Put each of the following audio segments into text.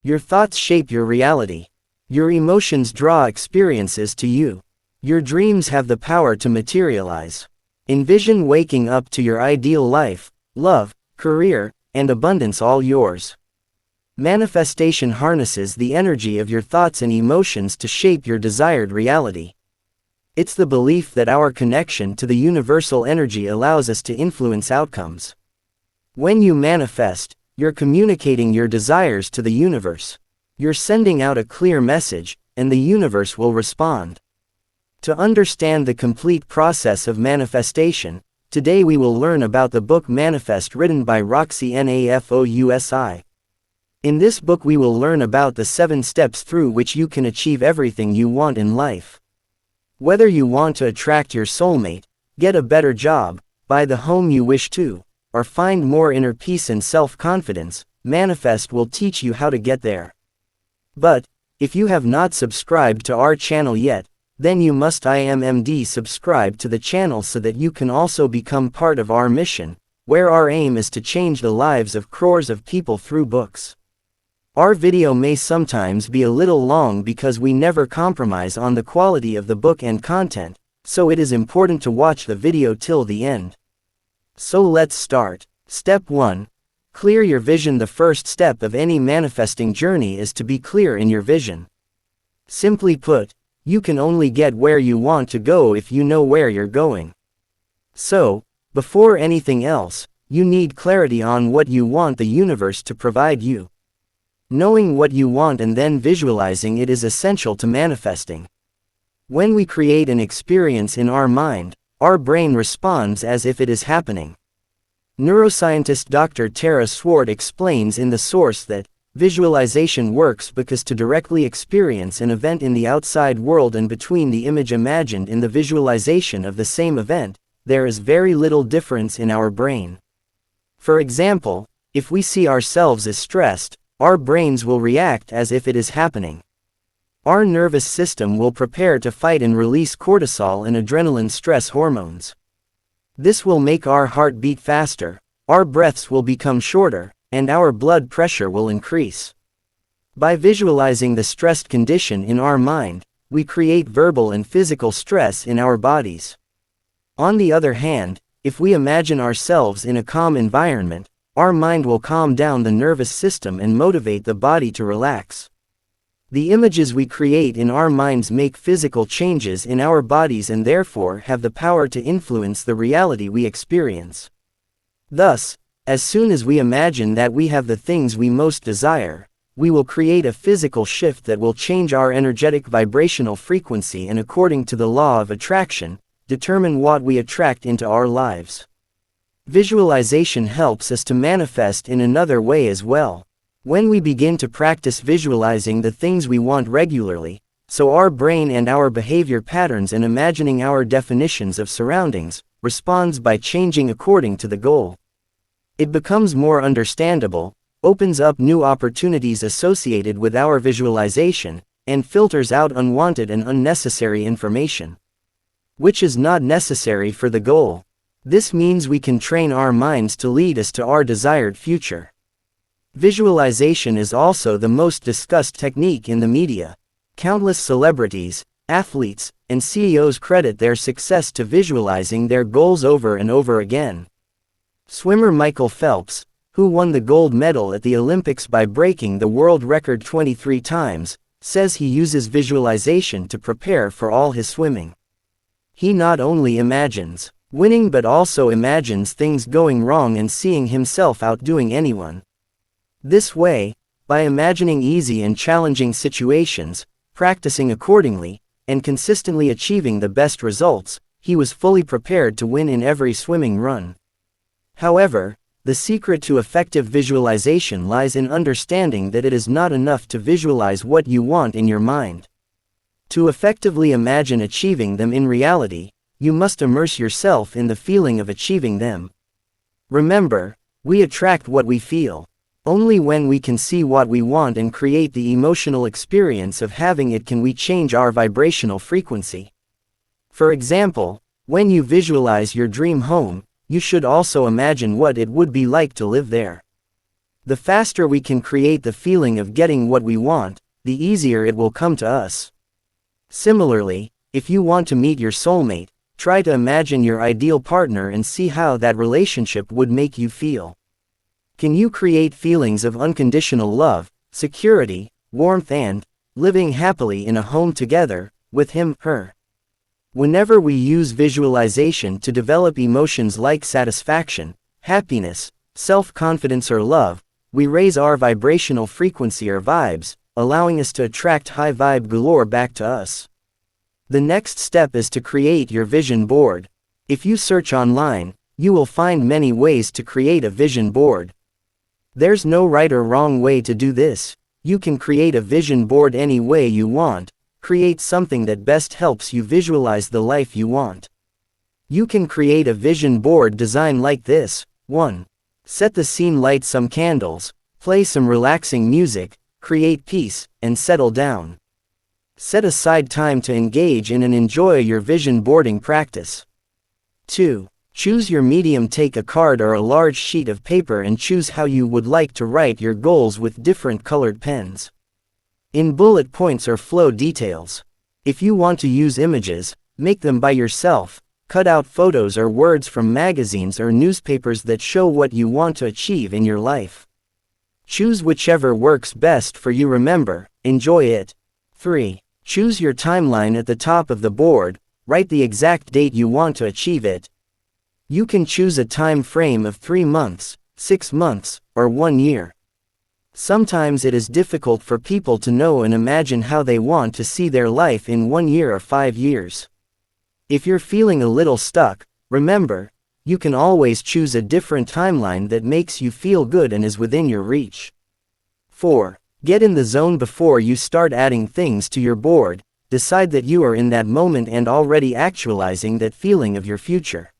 Your thoughts shape your reality. Your emotions draw experiences to you. Your dreams have the power to materialize. Envision waking up to your ideal life, love, career, and abundance all yours. Manifestation harnesses the energy of your thoughts and emotions to shape your desired reality. It's the belief that our connection to the universal energy allows us to influence outcomes. When you manifest, you're communicating your desires to the universe. You're sending out a clear message, and the universe will respond. To understand the complete process of manifestation, today we will learn about the book Manifest written by Roxie Nafousi. In this book we will learn about the 7 steps through which you can achieve everything you want in life. Whether you want to attract your soulmate, get a better job, buy the home you wish to, or find more inner peace and self-confidence, Manifest will teach you how to get there. But, if you have not subscribed to our channel yet, then you must subscribe to the channel so that you can also become part of our mission, where our aim is to change the lives of crores of people through books. Our video may sometimes be a little long because we never compromise on the quality of the book and content, so it is important to watch the video till the end. So let's start. Step 1. Clear your vision. The first step of any manifesting journey is to be clear in your vision. Simply put, you can only get where you want to go if you know where you're going. So, before anything else, you need clarity on what you want the universe to provide you. Knowing what you want and then visualizing it is essential to manifesting. When we create an experience in our mind, our brain responds as if it is happening. Neuroscientist Dr. Tara Swart explains in The Source that visualization works because to directly experience an event in the outside world and between the image imagined in the visualization of the same event, there is very little difference in our brain. For example, if we see ourselves as stressed, our brains will react as if it is happening. Our nervous system will prepare to fight and release cortisol and adrenaline stress hormones. This will make our heart beat faster, our breaths will become shorter, and our blood pressure will increase. By visualizing the stressed condition in our mind, we create verbal and physical stress in our bodies. On the other hand, if we imagine ourselves in a calm environment, our mind will calm down the nervous system and motivate the body to relax. The images we create in our minds make physical changes in our bodies and therefore have the power to influence the reality we experience. Thus, as soon as we imagine that we have the things we most desire, we will create a physical shift that will change our energetic vibrational frequency and, according to the law of attraction, determine what we attract into our lives. Visualization helps us to manifest in another way as well. When we begin to practice visualizing the things we want regularly, so our brain and our behavior patterns and imagining our definitions of surroundings, responds by changing according to the goal. It becomes more understandable, opens up new opportunities associated with our visualization, and filters out unwanted and unnecessary information, which is not necessary for the goal. This means we can train our minds to lead us to our desired future. Visualization is also the most discussed technique in the media. Countless celebrities, athletes, and CEOs credit their success to visualizing their goals over and over again. Swimmer Michael Phelps, who won the gold medal at the Olympics by breaking the world record 23 times, says he uses visualization to prepare for all his swimming. He not only imagines winning but also imagines things going wrong and seeing himself outdoing anyone. This way, by imagining easy and challenging situations, practicing accordingly, and consistently achieving the best results, he was fully prepared to win in every swimming run. However, the secret to effective visualization lies in understanding that it is not enough to visualize what you want in your mind. To effectively imagine achieving them in reality, you must immerse yourself in the feeling of achieving them. Remember, we attract what we feel. Only when we can see what we want and create the emotional experience of having it can we change our vibrational frequency. For example, when you visualize your dream home, you should also imagine what it would be like to live there. The faster we can create the feeling of getting what we want, the easier it will come to us. Similarly, if you want to meet your soulmate, try to imagine your ideal partner and see how that relationship would make you feel. Can you create feelings of unconditional love, security, warmth and living happily in a home together, with him, her? Whenever we use visualization to develop emotions like satisfaction, happiness, self-confidence or love, we raise our vibrational frequency or vibes, allowing us to attract high vibe galore back to us. The next step is to create your vision board. If you search online, you will find many ways to create a vision board. There's no right or wrong way to do this. You can create a vision board any way you want. Create something that best helps you visualize the life you want. You can create a vision board design like this. 1. Set the scene, light some candles, play some relaxing music, create peace, and settle down. Set aside time to engage in and enjoy your vision boarding practice. 2. Choose your medium. Take a card or a large sheet of paper and choose how you would like to write your goals with different colored pens. In bullet points or flow details. If you want to use images, make them by yourself. Cut out photos or words from magazines or newspapers that show what you want to achieve in your life. Choose whichever works best for you. Remember, enjoy it. 3. Choose your timeline at the top of the board. Write the exact date you want to achieve it. You can choose a time frame of 3 months, 6 months, or 1 year. Sometimes it is difficult for people to know and imagine how they want to see their life in 1 year or 5 years. If you're feeling a little stuck, remember, you can always choose a different timeline that makes you feel good and is within your reach. 4. Get in the zone before you start adding things to your board. Decide that you are in that moment and already actualizing that feeling of your future.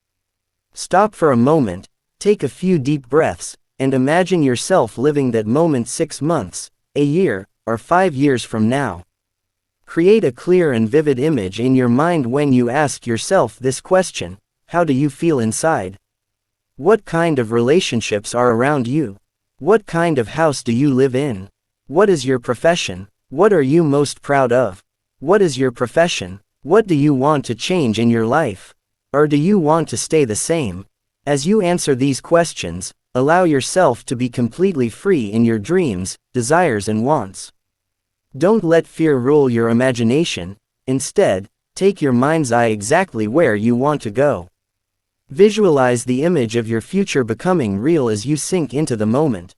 Stop for a moment, take a few deep breaths, and imagine yourself living that moment 6 months, a year, or 5 years from now. Create a clear and vivid image in your mind when you ask yourself this question: how do you feel inside? What kind of relationships are around you? What kind of house do you live in? What is your profession? What are you most proud of? What is your profession? What do you want to change in your life? Or do you want to stay the same? As you answer these questions, allow yourself to be completely free in your dreams, desires and wants. Don't let fear rule your imagination. Instead, take your mind's eye exactly where you want to go. Visualize the image of your future becoming real as you sink into the moment.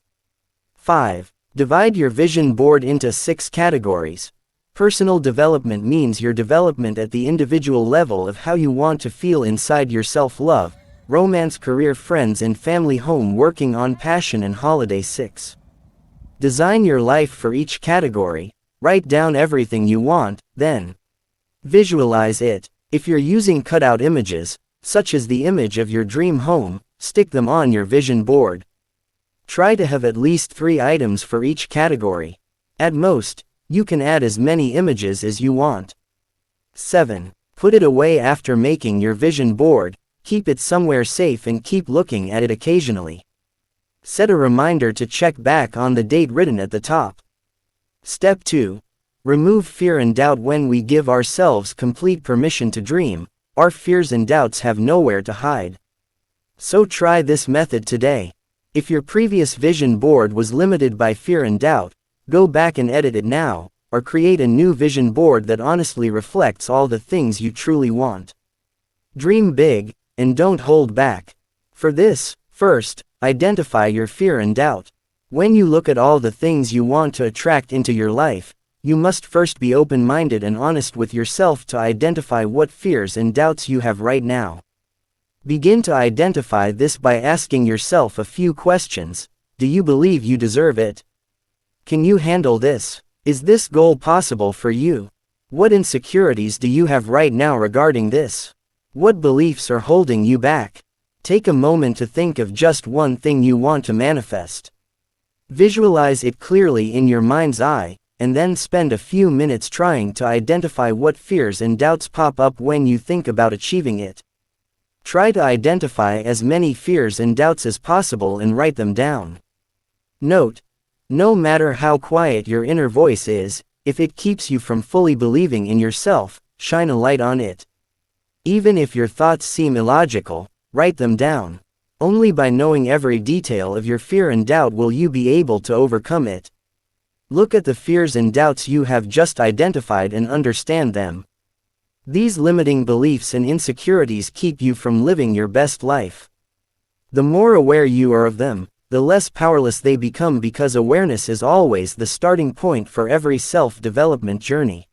5. Divide your vision board into 6 categories. Personal development means your development at the individual level of how you want to feel inside your self-love, romance, career, friends and family, home, working on passion and holiday. 6. Design your life for each category. Write down everything you want, then visualize it. If you're using cutout images, such as the image of your dream home, stick them on your vision board. Try to have at least 3 items for each category. At most, you can add as many images as you want. 7. Put it away after making your vision board. Keep it somewhere safe and keep looking at it occasionally. Set a reminder to check back on the date written at the top. Step 2. Remove fear and doubt. When we give ourselves complete permission to dream, our fears and doubts have nowhere to hide. So try this method today. If your previous vision board was limited by fear and doubt, go back and edit it now, or create a new vision board that honestly reflects all the things you truly want. Dream big, and don't hold back. For this, first, identify your fear and doubt. When you look at all the things you want to attract into your life, you must first be open-minded and honest with yourself to identify what fears and doubts you have right now. Begin to identify this by asking yourself a few questions. Do you believe you deserve it? Can you handle this? Is this goal possible for you? What insecurities do you have right now regarding this? What beliefs are holding you back? Take a moment to think of just one thing you want to manifest. Visualize it clearly in your mind's eye, and then spend a few minutes trying to identify what fears and doubts pop up when you think about achieving it. Try to identify as many fears and doubts as possible and write them down. Note: no matter how quiet your inner voice is, if it keeps you from fully believing in yourself, shine a light on it. Even if your thoughts seem illogical, write them down. Only by knowing every detail of your fear and doubt will you be able to overcome it. Look at the fears and doubts you have just identified and understand them. These limiting beliefs and insecurities keep you from living your best life. The more aware you are of them, the less powerless they become, because awareness is always the starting point for every self-development journey.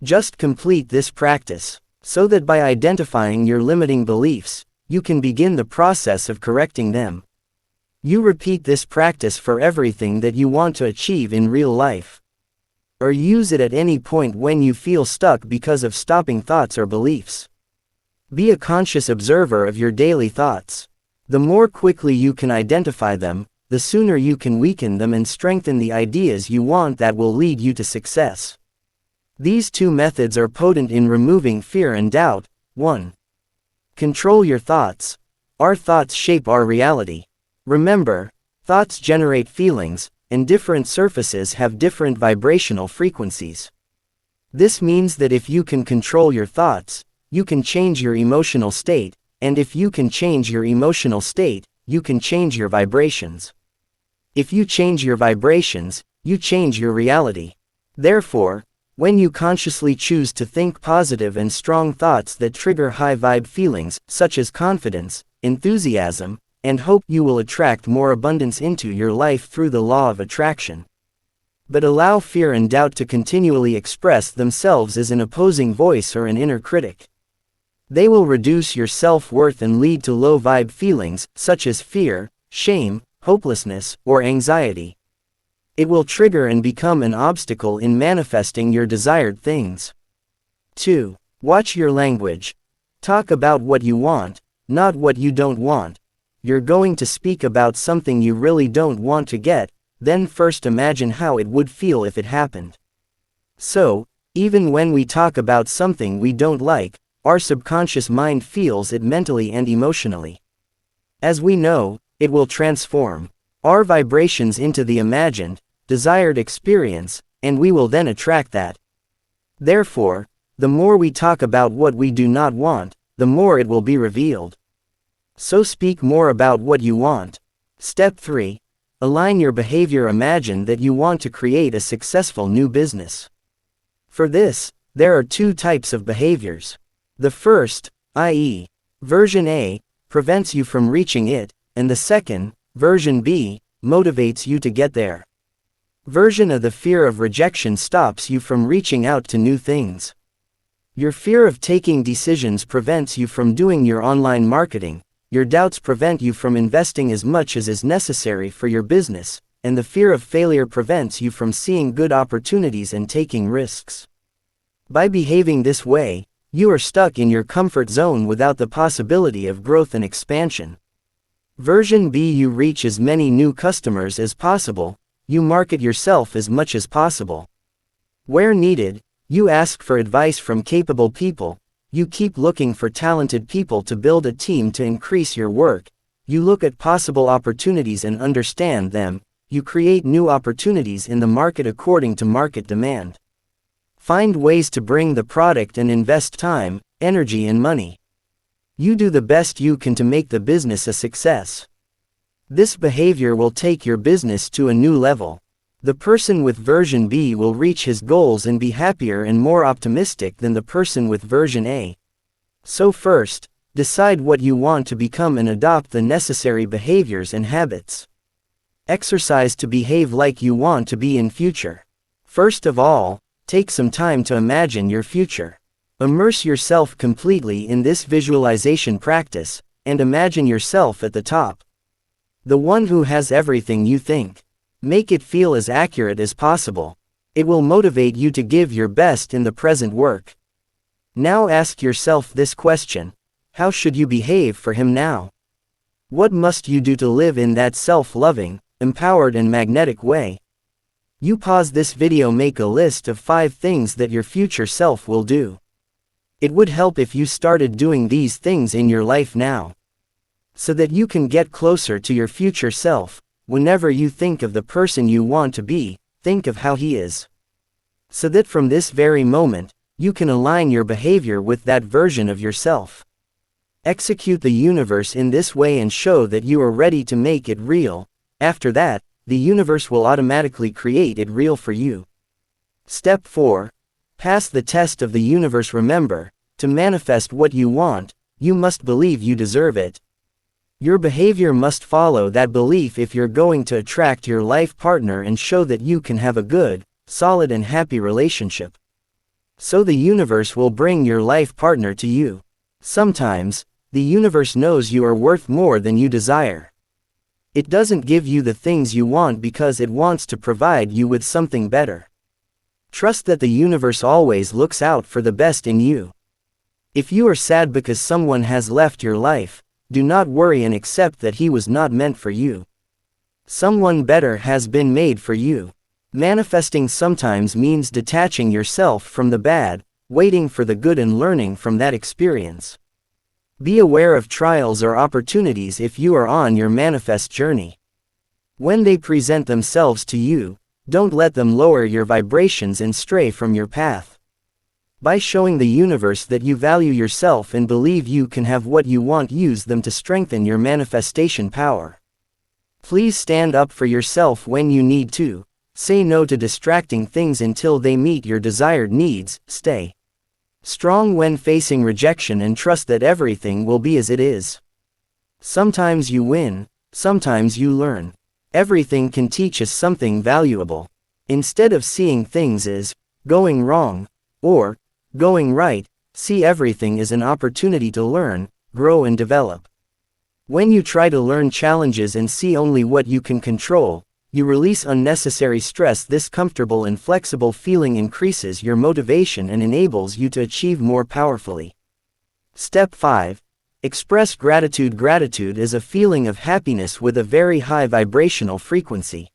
Just complete this practice, so that by identifying your limiting beliefs, you can begin the process of correcting them. You repeat this practice for everything that you want to achieve in real life. Or use it at any point when you feel stuck because of stopping thoughts or beliefs. Be a conscious observer of your daily thoughts. The more quickly you can identify them, the sooner you can weaken them and strengthen the ideas you want that will lead you to success. These two methods are potent in removing fear and doubt. 1. Control your thoughts. Our thoughts shape our reality. Remember, thoughts generate feelings, and different surfaces have different vibrational frequencies. This means that if you can control your thoughts, you can change your emotional state, and if you can change your emotional state, you can change your vibrations. If you change your vibrations, you change your reality. Therefore, when you consciously choose to think positive and strong thoughts that trigger high-vibe feelings, such as confidence, enthusiasm, and hope, you will attract more abundance into your life through the law of attraction. But allow fear and doubt to continually express themselves as an opposing voice or an inner critic. They will reduce your self-worth and lead to low-vibe feelings, such as fear, shame, hopelessness, or anxiety. It will trigger and become an obstacle in manifesting your desired things. 2. Watch your language. Talk about what you want, not what you don't want. You're going to speak about something you really don't want to get, then first imagine how it would feel if it happened. So, even when we talk about something we don't like, our subconscious mind feels it mentally and emotionally. As we know, it will transform our vibrations into the imagined, desired experience, and we will then attract that. Therefore, the more we talk about what we do not want, the more it will be revealed. So speak more about what you want. Step 3. Align your behavior. Imagine that you want to create a successful new business. For this, there are two types of behaviors. The first, i.e., version A, prevents you from reaching it, and the second, version B, motivates you to get there. Version A: the fear of rejection stops you from reaching out to new things. Your fear of taking decisions prevents you from doing your online marketing, your doubts prevent you from investing as much as is necessary for your business, and the fear of failure prevents you from seeing good opportunities and taking risks. By behaving this way, you are stuck in your comfort zone without the possibility of growth and expansion. Version B: you reach as many new customers as possible, you market yourself as much as possible. Where needed, you ask for advice from capable people, you keep looking for talented people to build a team to increase your work, you look at possible opportunities and understand them, you create new opportunities in the market according to market demand. Find ways to bring the product and invest time, energy and money. You do the best you can to make the business a success. This behavior will take your business to a new level. The person with version B will reach his goals and be happier and more optimistic than the person with version A. So first, decide what you want to become and adopt the necessary behaviors and habits. Exercise to behave like you want to be in future. First of all, take some time to imagine your future. Immerse yourself completely in this visualization practice, and imagine yourself at the top. The one who has everything you think. Make it feel as accurate as possible. It will motivate you to give your best in the present work. Now ask yourself this question: how should you behave for him now? What must you do to live in that self-loving, empowered and magnetic way? You pause this video, make a list of 5 things that your future self will do. It would help if you started doing these things in your life now, so that you can get closer to your future self. whenever you think of the person you want to be, think of how he is. So that from this very moment, you can align your behavior with that version of yourself. Execute the universe in this way and show that you are ready to make it real. After that, the universe will automatically create it real for you. Step 4. Pass the test of the universe. Remember, to manifest what you want, you must believe you deserve it. Your behavior must follow that belief if you're going to attract your life partner and show that you can have a good, solid and happy relationship. So the universe will bring your life partner to you. Sometimes, the universe knows you are worth more than you desire. It doesn't give you the things you want because it wants to provide you with something better. Trust that the universe always looks out for the best in you. If you are sad because someone has left your life, do not worry and accept that he was not meant for you. Someone better has been made for you. Manifesting sometimes means detaching yourself from the bad, waiting for the good and learning from that experience. Be aware of trials or opportunities if you are on your manifest journey. When they present themselves to you, don't let them lower your vibrations and stray from your path. By showing the universe that you value yourself and believe you can have what you want, use them to strengthen your manifestation power. Please stand up for yourself when you need to. Say no to distracting things until they meet your desired needs. Stay strong when facing rejection and trust that everything will be as it is. Sometimes you win, sometimes you learn. Everything can teach us something valuable. Instead of seeing things as going wrong or going right, see everything as an opportunity to learn, grow and develop. When you try to learn challenges and see only what you can control, you release unnecessary stress. This comfortable and flexible feeling increases your motivation and enables you to achieve more powerfully. Step 5. Express gratitude. Gratitude is a feeling of happiness with a very high vibrational frequency.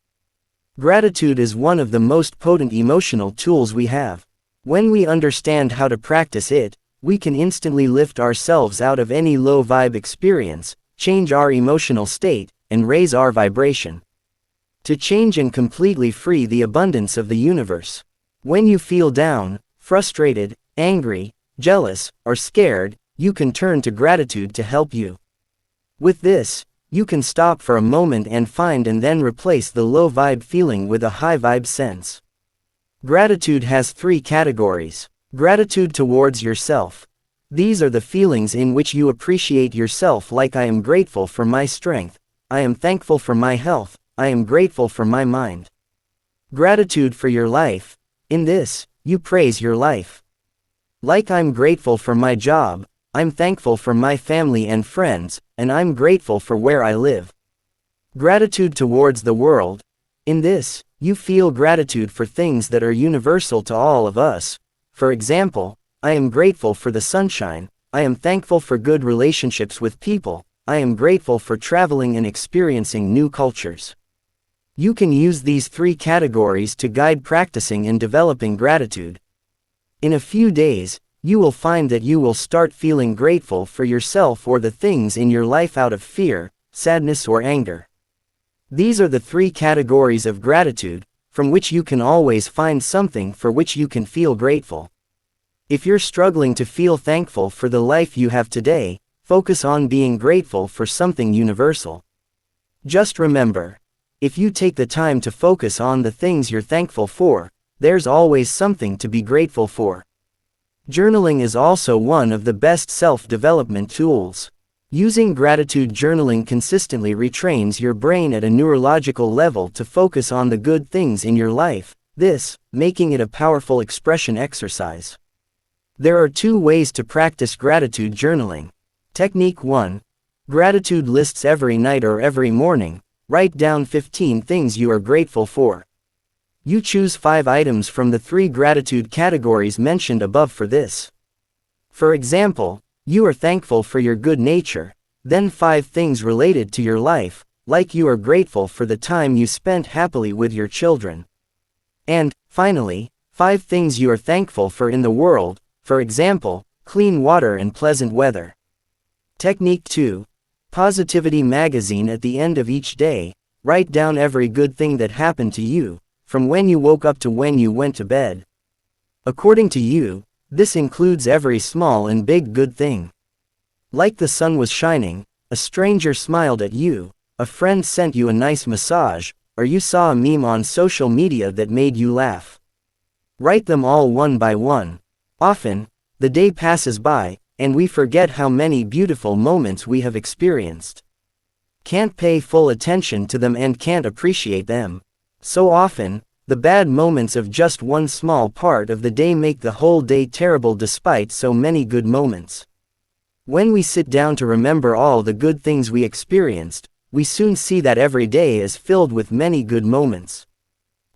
Gratitude is one of the most potent emotional tools we have. When we understand how to practice it, we can instantly lift ourselves out of any low vibe experience, change our emotional state, and raise our vibration. To change and completely free the abundance of the universe. When you feel down, frustrated, angry, jealous, or scared, you can turn to gratitude to help you. With this, you can stop for a moment and find and then replace the low vibe feeling with a high vibe sense. Gratitude has 3 categories. Gratitude towards yourself. These are the feelings in which you appreciate yourself, like I am grateful for my strength, I am thankful for my health, I am grateful for my mind. Gratitude for your life. In this, you praise your life. Like I'm grateful for my job, I'm thankful for my family and friends, and I'm grateful for where I live. Gratitude towards the world. In this, you feel gratitude for things that are universal to all of us. For example, I am grateful for the sunshine, I am thankful for good relationships with people, I am grateful for traveling and experiencing new cultures. You can use these 3 categories to guide practicing and developing gratitude. In a few days, you will find that you will start feeling grateful for yourself or the things in your life out of fear, sadness or anger. These are the 3 categories of gratitude, from which you can always find something for which you can feel grateful. If you're struggling to feel thankful for the life you have today, focus on being grateful for something universal. Just remember, if you take the time to focus on the things you're thankful for, there's always something to be grateful for. Journaling is also one of the best self-development tools. Using gratitude journaling consistently retrains your brain at a neurological level to focus on the good things in your life, this, making it a powerful expression exercise. There are 2 ways to practice gratitude journaling. Technique 1. Gratitude lists. Every night or every morning, write down 15 things you are grateful for. You choose 5 items from the 3 gratitude categories mentioned above for this. For example, you are thankful for your good nature, then 5 things related to your life, like you are grateful for the time you spent happily with your children. And, finally, 5 things you are thankful for in the world, for example, clean water and pleasant weather. Technique 2. Positivity magazine. At the end of each day, Write down every good thing that happened to you, from when you woke up to when you went to bed. According to you, this includes every small and big good thing. Like the sun was shining, a stranger smiled at you, a friend sent you a nice massage, or you saw a meme on social media that made you laugh. Write them all one by one. Often, the day passes by, and we forget how many beautiful moments we have experienced. Can't pay full attention to them and can't appreciate them. So often, the bad moments of just one small part of the day make the whole day terrible despite so many good moments. When we sit down to remember all the good things we experienced, we soon see that every day is filled with many good moments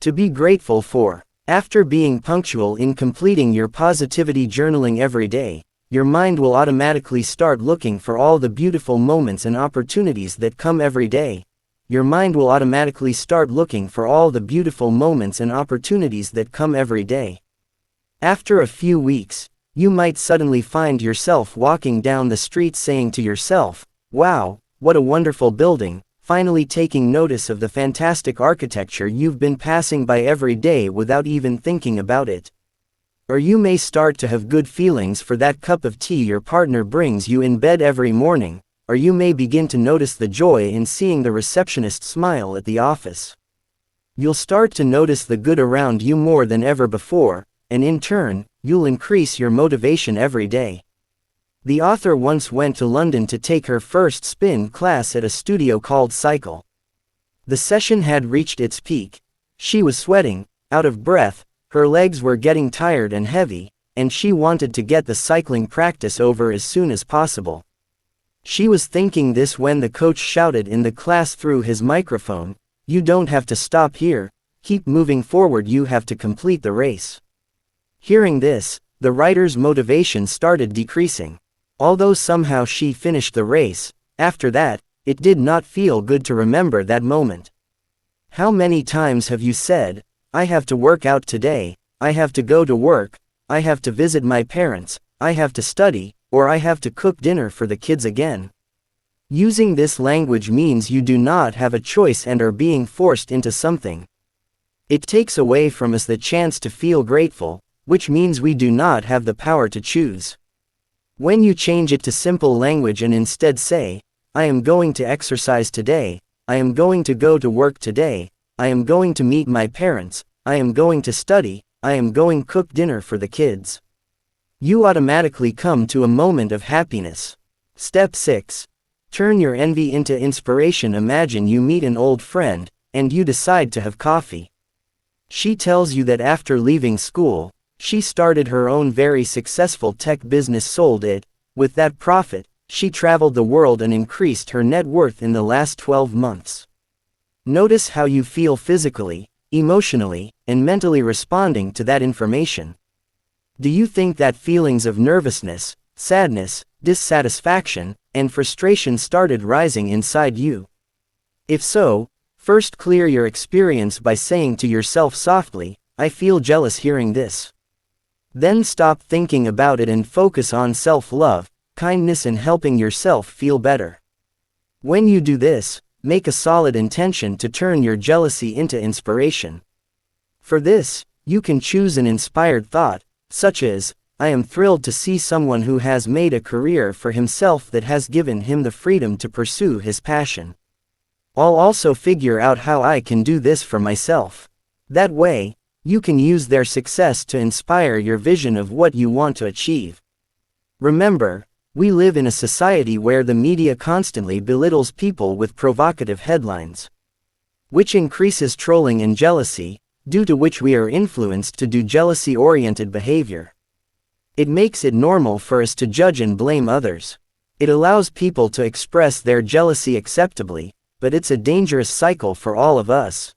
to be grateful for. After being punctual in completing your positivity journaling every day, your mind will automatically start looking for all the beautiful moments and opportunities that come every day. Your mind will automatically start looking for all the beautiful moments and opportunities that come every day. After a few weeks, you might suddenly find yourself walking down the street saying to yourself, "Wow, what a wonderful building," finally taking notice of the fantastic architecture you've been passing by every day without even thinking about it. Or you may start to have good feelings for that cup of tea your partner brings you in bed every morning, or you may begin to notice the joy in seeing the receptionist smile at the office. You'll start to notice the good around you more than ever before, and in turn, you'll increase your motivation every day. The author once went to London to take her first spin class at a studio called Cycle. The session had reached its peak. She was sweating, out of breath, her legs were getting tired and heavy, and she wanted to get the cycling practice over as soon as possible. She was thinking this when the coach shouted in the class through his microphone, "You don't have to stop here, keep moving forward, you have to complete the race." Hearing this, the writer's motivation started decreasing. Although somehow she finished the race, after that, it did not feel good to remember that moment. How many times have you said, "I have to work out today, I have to go to work, I have to visit my parents, I have to study, or I have to cook dinner for the kids again"? Using this language means you do not have a choice and are being forced into something. It takes away from us the chance to feel grateful, which means we do not have the power to choose. When you change it to simple language and instead say, "I am going to exercise today, I am going to go to work today, I am going to meet my parents, I am going to study, I am going to cook dinner for the kids," you automatically come to a moment of happiness. Step 6. Turn your envy into inspiration. Imagine you meet an old friend, and you decide to have coffee. She tells you that after leaving school, she started her own very successful tech business, sold it. With that profit, she traveled the world and increased her net worth in the last 12 months. Notice how you feel physically, emotionally, and mentally responding to that information. Do you think that feelings of nervousness, sadness, dissatisfaction, and frustration started rising inside you? If so, first clear your experience by saying to yourself softly, "I feel jealous hearing this." Then stop thinking about it and focus on self-love, kindness, and helping yourself feel better. When you do this, make a solid intention to turn your jealousy into inspiration. For this, you can choose an inspired thought, such as, "I am thrilled to see someone who has made a career for himself that has given him the freedom to pursue his passion. I'll also figure out how I can do this for myself." That way, you can use their success to inspire your vision of what you want to achieve. Remember, we live in a society where the media constantly belittles people with provocative headlines, which increases trolling and jealousy, due to which we are influenced to do jealousy-oriented behavior. It makes it normal for us to judge and blame others. It allows people to express their jealousy acceptably, but it's a dangerous cycle for all of us.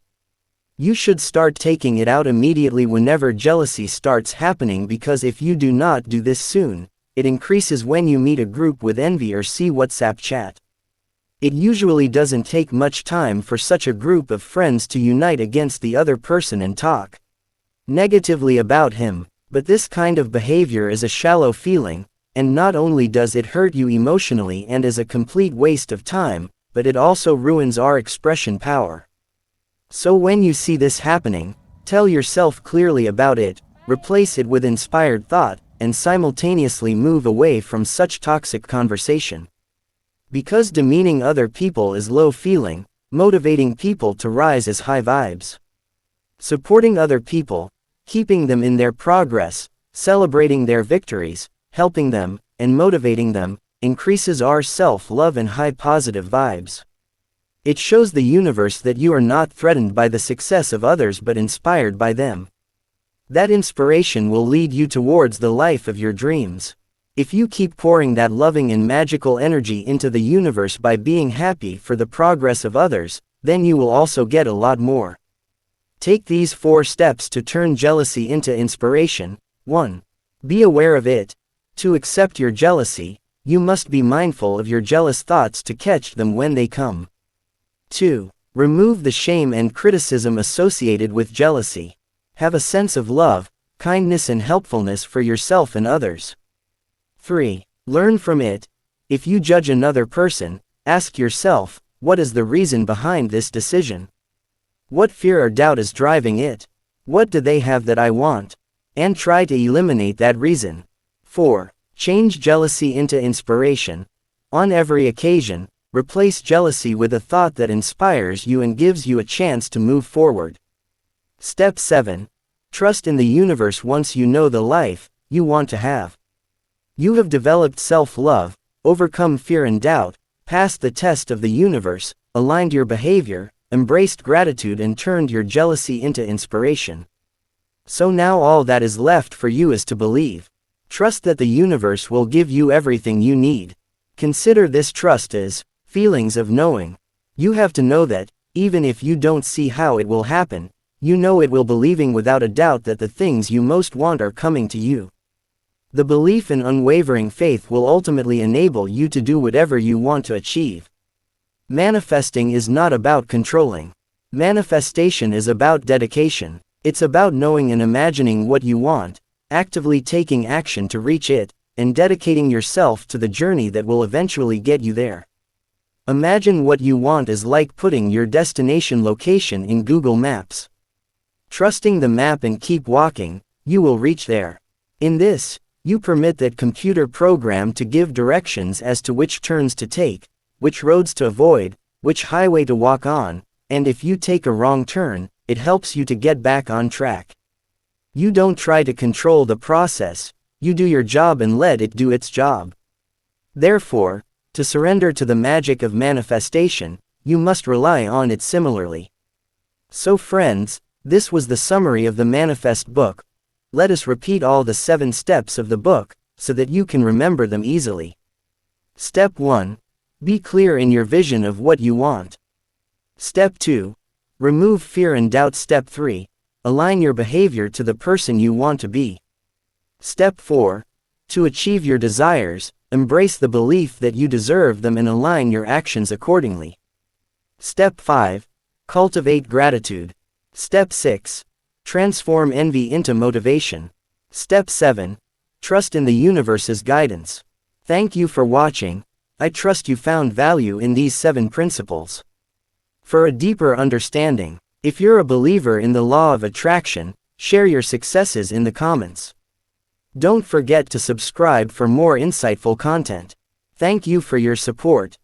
You should start taking it out immediately whenever jealousy starts happening, because if you do not do this soon, it increases when you meet a group with envy or see WhatsApp chat. It usually doesn't take much time for such a group of friends to unite against the other person and talk negatively about him, but this kind of behavior is a shallow feeling, and not only does it hurt you emotionally and is a complete waste of time, but it also ruins our expression power. So when you see this happening, tell yourself clearly about it, replace it with inspired thought, and simultaneously move away from such toxic conversation. Because demeaning other people is low feeling, motivating people to rise is high vibes. Supporting other people, keeping them in their progress, celebrating their victories, helping them, and motivating them, increases our self-love and high positive vibes. It shows the universe that you are not threatened by the success of others but inspired by them. That inspiration will lead you towards the life of your dreams. If you keep pouring that loving and magical energy into the universe by being happy for the progress of others, then you will also get a lot more. Take these 4 steps to turn jealousy into inspiration. 1. Be aware of it. To accept your jealousy, you must be mindful of your jealous thoughts to catch them when they come. 2. Remove the shame and criticism associated with jealousy. Have a sense of love, kindness and helpfulness for yourself and others. 3. Learn from it. If you judge another person, ask yourself, what is the reason behind this decision? What fear or doubt is driving it? What do they have that I want? And try to eliminate that reason. 4. Change jealousy into inspiration. On every occasion, replace jealousy with a thought that inspires you and gives you a chance to move forward. Step 7. Trust in the universe. Once you know the life you want to have, you have developed self-love, overcome fear and doubt, passed the test of the universe, aligned your behavior, embraced gratitude and turned your jealousy into inspiration. So now all that is left for you is to believe. Trust that the universe will give you everything you need. Consider this trust as feelings of knowing. You have to know that, even if you don't see how it will happen, you know it will, believing without a doubt that the things you most want are coming to you. The belief and unwavering faith will ultimately enable you to do whatever you want to achieve. Manifesting is not about controlling. Manifestation is about dedication. It's about knowing and imagining what you want, actively taking action to reach it, and dedicating yourself to the journey that will eventually get you there. Imagine what you want is like putting your destination location in Google Maps. Trusting the map and keep walking, you will reach there. In this, you permit that computer program to give directions as to which turns to take, which roads to avoid, which highway to walk on, and if you take a wrong turn, it helps you to get back on track. You don't try to control the process, you do your job and let it do its job. Therefore, to surrender to the magic of manifestation, you must rely on it similarly. So friends, this was the summary of the Manifest book. Let us repeat all the 7 steps of the book, so that you can remember them easily. Step 1. Be clear in your vision of what you want. Step 2. Remove fear and doubt. Step 3. Align your behavior to the person you want to be. Step 4. To achieve your desires, embrace the belief that you deserve them and align your actions accordingly. Step 5. Cultivate gratitude. Step 6. Transform envy into motivation. Step 7. Trust in the universe's guidance. Thank you for watching. I trust you found value in these 7 principles. For a deeper understanding, if you're a believer in the law of attraction, share your successes in the comments. Don't forget to subscribe for more insightful content. Thank you for your support.